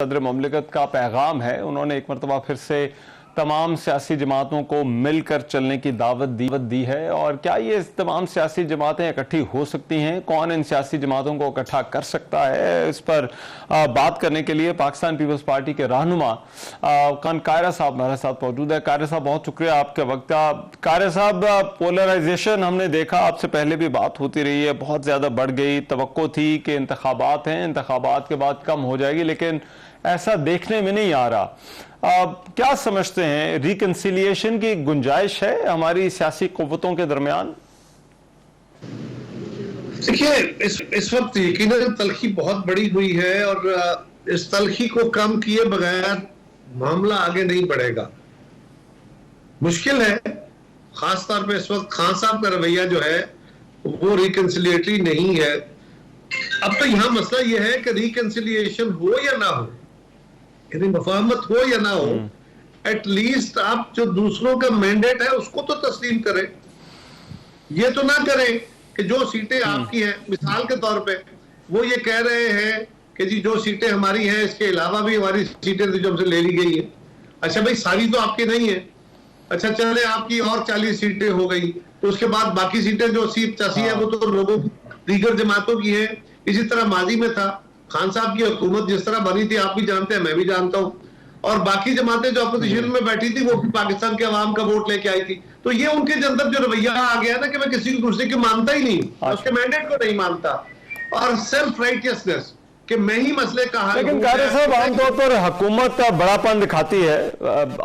सदर मुमलिकत का पैगाम है। उन्होंने एक मरतबा फिर से तमाम सियासी जमातों को मिलकर चलने की दावत दी है। और क्या ये तमाम सियासी जमातें इकट्ठी हो सकती हैं? कौन इन सियासी जमातों को इकट्ठा कर सकता है? इस पर बात करने के लिए पाकिस्तान पीपल्स पार्टी के रहनुमा खान कायरा साहब हमारे साथ मौजूद है। कायरा साहब, बहुत शुक्रिया आपके वक्त का। कायरा साहब, पोलराइजेशन हमने देखा, आपसे पहले भी बात होती रही है, बहुत ज़्यादा बढ़ गई। तवक्को थी कि इंतखाबात हैं, इंतखाबात के बाद कम हो जाएगी, लेकिन ऐसा देखने में नहीं आ रहा। क्या समझते हैं, रिकंसिलिएशन की गुंजाइश है हमारी सियासी कुव्वतों के दरमियान? देखिए, इस वक्त यकीनन तलखी बहुत बड़ी हुई है और इस तलखी को कम किए बगैर मामला आगे नहीं बढ़ेगा। मुश्किल है, खास तौर पे इस वक्त खान साहब का रवैया जो है वो रिकंसिलिएटरी नहीं है। अब तो यहाँ मसला यह है कि रिकंसिलिएशन हो या ना हो, यानी मुफाहमत हो या ना हो, एटलीस्ट आप जो दूसरों का मैंडेट है उसको तो तस्लीम करें। ये तो ना करें कि जो सीटें आपकी हैं, मिसाल के तौर पे वो ये कह रहे हैं कि जी जो सीटें हमारी हैं इसके अलावा भी हमारी सीटें जो हमसे ले ली गई है। अच्छा भाई, सारी तो आपकी नहीं है। अच्छा चले, आपकी और 40 सीटें हो गई, तो उसके बाद बाकी सीटें जो 80-85 है वो तो लोगों दीगर जमातों की है। इसी तरह माजी में था, खान साहब की हुकूमत जिस तरह बनी थी आप भी जानते हैं, मैं भी जानता हूं, और बाकी जमातें जो अपोजिशन में बैठी थी वो पाकिस्तान के अवाम का वोट लेके आई थी। तो ये उनके अंदर जो रवैया आ गया ना कि मैं किसी को दूसरे की मानता ही नहीं, उसके मैंडेट को नहीं मानता, और सेल्फ राइटियसनेस कि मैं ही मसले का हल। लेकिन कायरा साहब, आमतौर पर हुकूमत बड़ापन दिखाती है,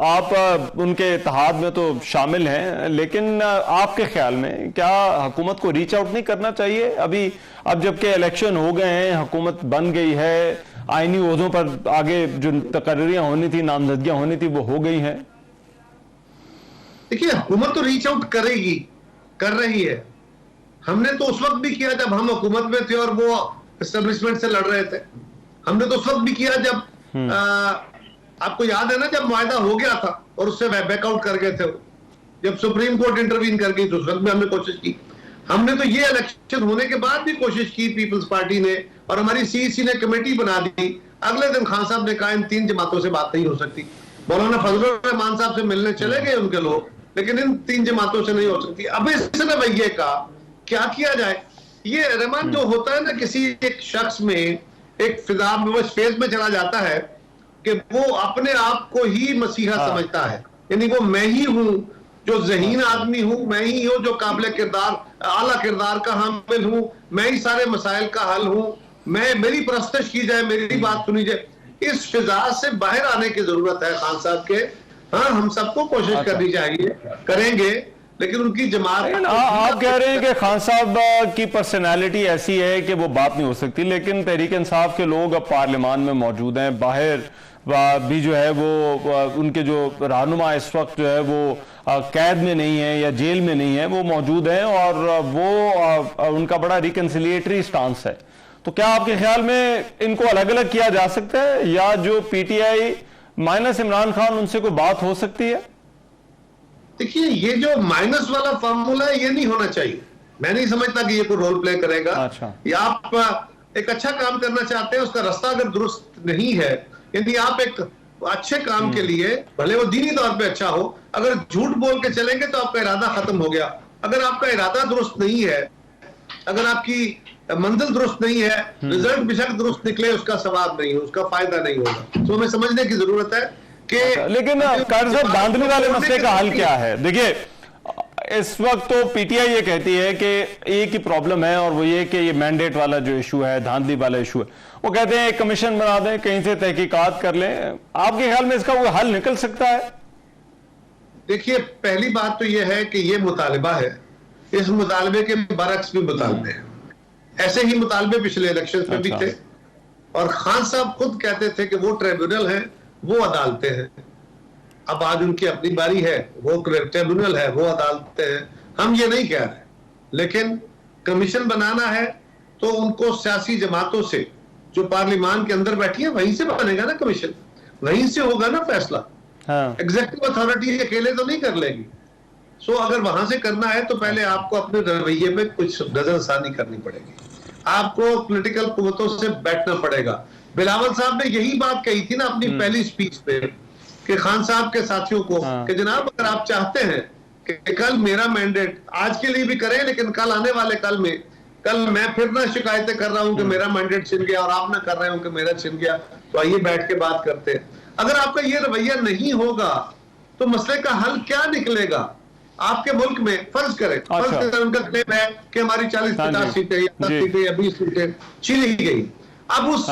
आप उनके इत्तेहाद में तो शामिल हैं, लेकिन आपके ख्याल में क्या हुकूमत को रीच आउट नहीं करना चाहिए? अभी अब जबकि इलेक्शन हो गए हैं, हुकूमत बन गई है, आईनी ओहदों पर आगे जो तकर्रियां होनी थी, नामजदगियां होनी थी, वो हो गई हैं। देखिए, हुकूमत तो रीच आउट करेगी, कर रही है। हमने तो उस वक्त भी किया जब हम हुकूमत में थे और वो एस्टेब्लिशमेंट से लड़ रहे थे। हमने तो उस वक्त भी किया जब आपको याद है ना, जब मुआहदा हो गया था और उससे बैकआउट कर गए थे, जब सुप्रीम कोर्ट इंटरवीन कर गई तो उस वक्त भी हमने कोशिश की। हमने तो ये इलेक्शन होने के बाद भी कोशिश की पीपल्स पार्टी ने, और हमारी सीईसी ने कमेटी बना दी। अगले दिन खान साहब ने कहा इन 3 जमातों से बात नहीं हो सकती। मौलाना फजलुर रहमान साहब से मिलने चले गए उनके लोग, लेकिन इन 3 जमातों से नहीं हो सकती। अब इस रवैये का क्या किया जाए? ये रहमान जो होता है ना, किसी एक शख्स में एक फिजा में, वो फेज में चला जाता है कि वो अपने आप को ही मसीहा समझता है, यानी वो मैं ही हूं जो ज़हीन आदमी हूं, मैं ही हूं जो काबिल किरदार, आला किरदार का हामिल हूं, मैं ही सारे मसाइल का हल हूं, मेरी परस्तिश की जाए, मेरी बात सुनी जाए। इस फिजा से बाहर आने की जरूरत है खान साहब के। हाँ, हम सबको कोशिश करनी चाहिए, करेंगे, लेकिन उनकी जमात। आप कह रहे हैं कि खान साहब की पर्सनैलिटी ऐसी है कि वो बात नहीं हो सकती, लेकिन तहरीक इंसाफ के लोग अब पार्लियामान में मौजूद हैं, बाहर भी जो है वो उनके जो रहनुमा इस वक्त जो है वो कैद में नहीं है या जेल में नहीं है, वो मौजूद हैं, और वो उनका बड़ा रिकंसिलिएटरी स्टांस है। तो क्या आपके ख्याल में इनको अलग अलग किया जा सकता है, या जो पीटीआई माइनस इमरान खान उनसे कोई बात हो सकती है? देखिए, ये जो माइनस वाला फॉर्मूला है ये नहीं होना चाहिए। मैं नहीं समझता कि ये कोई रोल प्ले करेगा। अच्छा, या आप एक अच्छा काम करना चाहते हैं, उसका रास्ता अगर दुरुस्त नहीं है, यदि आप एक अच्छे काम के लिए, भले वो दीनी तौर पे अच्छा हो, अगर झूठ बोल के चलेंगे तो आपका इरादा खत्म हो गया। अगर आपका इरादा दुरुस्त नहीं है, अगर आपकी मंजिल दुरुस्त नहीं है, रिजल्ट बेशक दुरुस्त निकले, उसका सवाब नहीं है, उसका फायदा नहीं होगा। तो हमें समझने की जरूरत है कि लेकिन कायरा साहब, धांधली वाले मसले का हल क्या है? देखिए, इस वक्त तो पीटीआई ये कहती है कि एक ही प्रॉब्लम है, और वो ये कि ये मैंडेट वाला जो इशू है, धांधली वाला इशू है, वो कहते हैं एक कमीशन बना दें, कहीं से तहकीकात कर लें। आपके ख्याल में इसका वो हल निकल सकता है? देखिए, पहली बात तो ये है कि ये मुतालिबा है, इस मुतालबे के बरक्स भी मुतालबे हैं। ऐसे ही मुतालबे पिछले इलेक्शन में भी थे, और खान साहब खुद कहते थे कि वो ट्रिब्यूनल है, वो अदालतें हैं। अब आज उनकी अपनी बारी है, वो ट्रिब्यूनल है, वो अदालतें हैं। हम ये नहीं कह रहे, लेकिन कमीशन बनाना है तो उनको सियासी जमातों से जो पार्लियामान के अंदर बैठी है वहीं से बनेगा ना कमीशन, वहीं से होगा ना फैसला। एग्जीक्यूटिव अथॉरिटी अकेले तो नहीं कर लेगी। सो अगर वहां से करना है तो पहले आपको अपने रवैये में कुछ नजरसानी करनी पड़ेगी, आपको पॉलिटिकल कुव्वतों से बैठना पड़ेगा। बिलावल साहब ने यही बात कही थी ना अपनी पहली स्पीच पे कि खान साहब के साथियों को कि जनाब अगर आप चाहते हैं कि कल मेरा मैंडेट आज के लिए भी करें लेकिन कल आने वाले कल मैं फिर ना शिकायतें कर रहा हूं कि मेरा मैंडेट छिन गया और आप ना कर रहे हो कि मेरा छिन गया, तो आइए बैठ के बात करते हैं। अगर आपका ये रवैया नहीं होगा तो मसले का हल क्या निकलेगा? आपके मुल्क में फर्ज करें उनका क्लेम है कि हमारी 40-50 सीटें या 10 सीटें या 20 सीटें छीनी गई। अब उस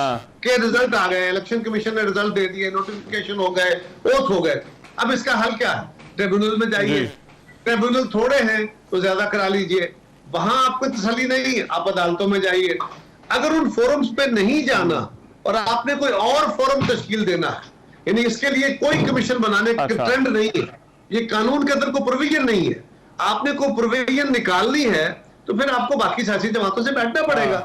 के रिजल्ट आ गए, इलेक्शन कमीशन ने रिजल्ट दे दिए, नोटिफिकेशन हो गए, ओथ हो गए। अब इसका हल क्या है? ट्रिब्यूनल में जाइए, ट्रिब्यूनल थोड़े हैं तो ज्यादा करा लीजिए, वहां आपको तसल्ली नहीं, आप अदालतों में जाइए। अगर उन फोरम्स पे नहीं जाना और आपने कोई और फोरम तश्कील देना है, यानी इसके लिए कोई कमीशन बनाने का ट्रेंड नहीं है, ये कानून के अंदर कोई प्रोविजन नहीं है, आपने कोई प्रोविजन निकालनी है तो फिर आपको बाकी सियासी जमातों से बैठना पड़ेगा,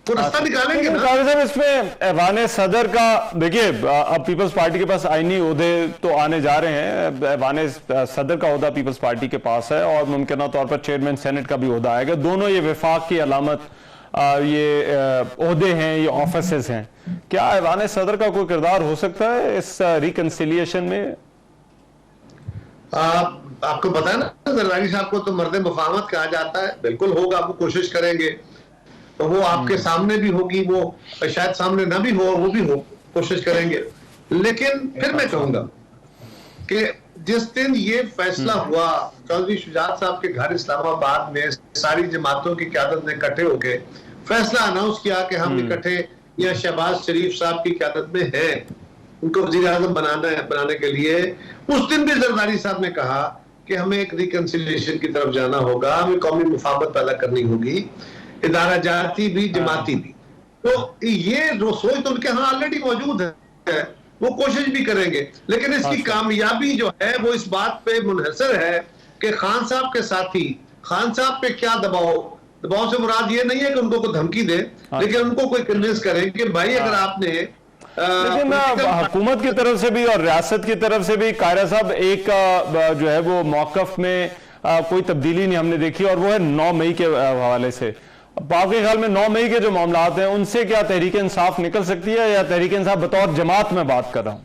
तो रास्ता निकालेंगे ना। साहब इसमें ऐवान सदर का देखिए, अब पीपल्स पार्टी के पास आईनी ओहदे तो आने जा रहे हैं, ऐवान सदर का ओहदा पीपल्स पार्टी के पास है और मुमकिन तौर पर चेयरमैन सेनेट का भी ओहदा आएगा। दोनों ये विफाक की अलामत ये ओहदे हैं, ये ऑफिसेज हैं। क्या ऐवान सदर का कोई किरदार हो सकता है इस रिकंसिलिएशन में? आपको पता है ना, जरदारी साहब को तो मर्द मुफाहमत कहा जाता है, बिल्कुल होगा, वो कोशिश करेंगे, तो वो आपके सामने भी होगी, वो शायद सामने ना भी हो, वो भी हो, कोशिश करेंगे। लेकिन फिर मैं कहूंगा कि जिस दिन ये फैसला हुआ चौधरी शुजात साहब के घर इस्लामाबाद में सारी जमातों की क़यादत ने इकट्ठे होकर फैसला अनाउंस किया कि हम इकट्ठे या शहबाज शरीफ साहब की क़यादत में हैं, उनको वज़ीर आज़म बनाने के लिए, उस दिन भी जरदारी साहब ने कहा कि हमें एक रिकंसिलिएशन की तरफ जाना होगा, हमें कौमी मुफाहमत पैदा करनी होगी, इदारा जाती भी जमाती भी। तो ये जो सोच तो उनके यहाँ ऑलरेडी मौजूद है, वो कोशिश भी करेंगे, लेकिन इसकी कामयाबी जो है वो इस बात पे मुनहसर है कि खान साहब के साथी खान साहब पे क्या दबाव से मुराद ये नहीं है कि उनको कोई धमकी दे, लेकिन उनको कोई कन्विंस करें कि भाई अगर आपने लेकिन हुकूमत की तरफ से भी और रियासत की तरफ से भी कायरा साहब एक जो है वो मौकफ में कोई तब्दीली नहीं हमने देखी, और वो है 9 मई के हवाले से। आपके ख्याल में 9 मई के जो मामलात हैं उनसे क्या तहरीक इंसाफ निकल सकती है, या तहरीक इंसाफ बतौर जमात में बात कर रहा हूं?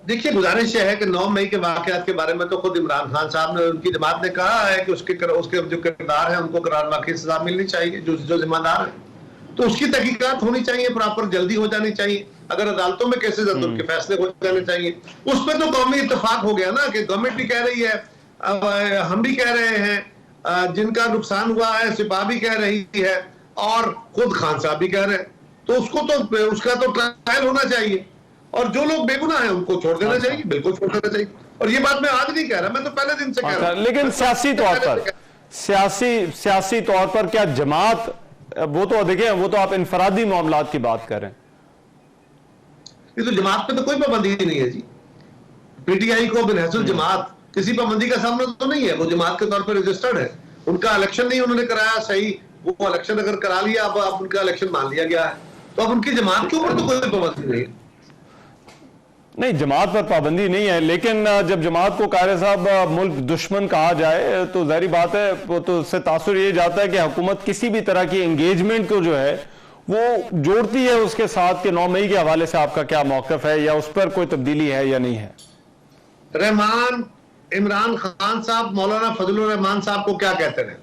देखिए, गुजारिश है कि 9 मई के वाकयात के बारे में तो खुद इमरान खान साहब ने, उनकी जमात ने कहा है कि उसके जो किरदार है उनको करार वाकई सजा मिलनी चाहिए, जो जिम्मेदार है, तो उसकी तहकीकात होनी चाहिए, प्रॉपर जल्दी हो जानी चाहिए। अगर अदालतों में केसेस है तो उनके फैसले हो जाने चाहिए। उस पर तो कौमी इत्तेफाक हो गया ना कि गवर्नमेंट भी कह रही है, हम भी कह रहे हैं, जिनका नुकसान हुआ है सिपा भी कह रही है और खुद खान साहब भी कह रहे हैं, तो उसका तो ट्रायल होना चाहिए, और जो लोग बेगुनाह हैं उनको छोड़ देना चाहिए, बिल्कुल छोड़ देना चाहिए। और ये बात मैं आज नहीं कह रहा, मैं तो पहले दिन से कह रहा हूं। लेकिन सियासी तौर पर क्या जमात, वो तो देखिए वो तो आप इनफरादी मामलात की बात कर रहे हैं, ये तो जमात पे तो कोई पाबंदी नहीं है जी। पीटीआई को बिनहसुल जमात किसी पाबंदी का सामना तो नहीं है, वो जमात के तौर पर रजिस्टर्ड है, उनका इलेक्शन नहीं उन्होंने कराया, सही, वो इलेक्शन अगर करा लिया, अब उनका इलेक्शन मान लिया गया है, तो अब उनकी जमात के ऊपर तो कोई पाबंदी नहीं है। नहीं, जमात पर पाबंदी नहीं है, लेकिन जब जमात को कायरे साहब मुल्क दुश्मन कहा जाए तो जाहिर बात है वो तो उससे तासुर ये जाता है कि हुकूमत किसी भी तरह की एंगेजमेंट को जो है वो जोड़ती है उसके साथ के 9 मई के हवाले से आपका क्या मौकफ है, या उस पर कोई तब्दीली है या नहीं है? रहमान, इमरान खान साहब मौलाना फजलुर रहमान साहब को क्या कहते रहे,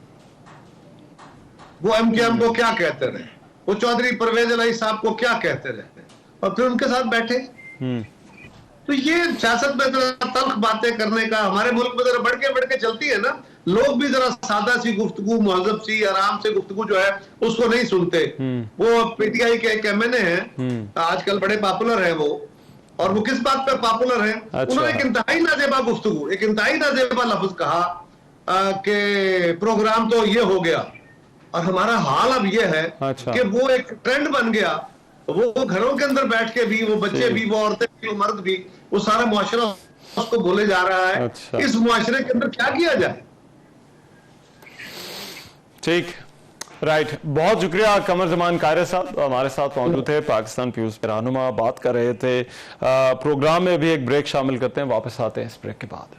वो एमकेएम को क्या कहते रहे, वो चौधरी परवेज इलाही साहब को क्या कहते रहे, और फिर उनके साथ बैठे। तो ये सियासत में जरा तल्ख बातें करने का हमारे मुल्क में जरा बढ़ के चलती है ना, लोग भी जरा सादा सी गुफ्तगू, मुहज़्ज़ब सी, आराम से गुफ्तगू जो है उसको नहीं सुनते। वो पीटीआई के एक एमएनए हैं, आजकल बड़े पॉपुलर हैं वो, और वो किस बात पे पॉपुलर है? उन्होंने एक इंतहाई नाजेबा गुफ्तगू, एक इंतहाई नाजेबा लफ्ज कहा कि प्रोग्राम तो ये हो गया, और हमारा हाल अब ये है कि वो एक ट्रेंड बन गया, वो घरों के अंदर बैठ के भी, वो बच्चे भी, वो औरतें भी, वो मर्द भी, वो सारा मुआशरा उसको बोले जा रहा है। इस मुआशरे के अंदर क्या किया जाए? ठीक, राइट, बहुत शुक्रिया। कमर जमान कायरे साहब हमारे साथ मौजूद थे, पाकिस्तान पीपुल्स के रहनुमा, बात कर रहे थे। प्रोग्राम में भी एक ब्रेक शामिल करते हैं, वापस आते हैं इस ब्रेक के बाद।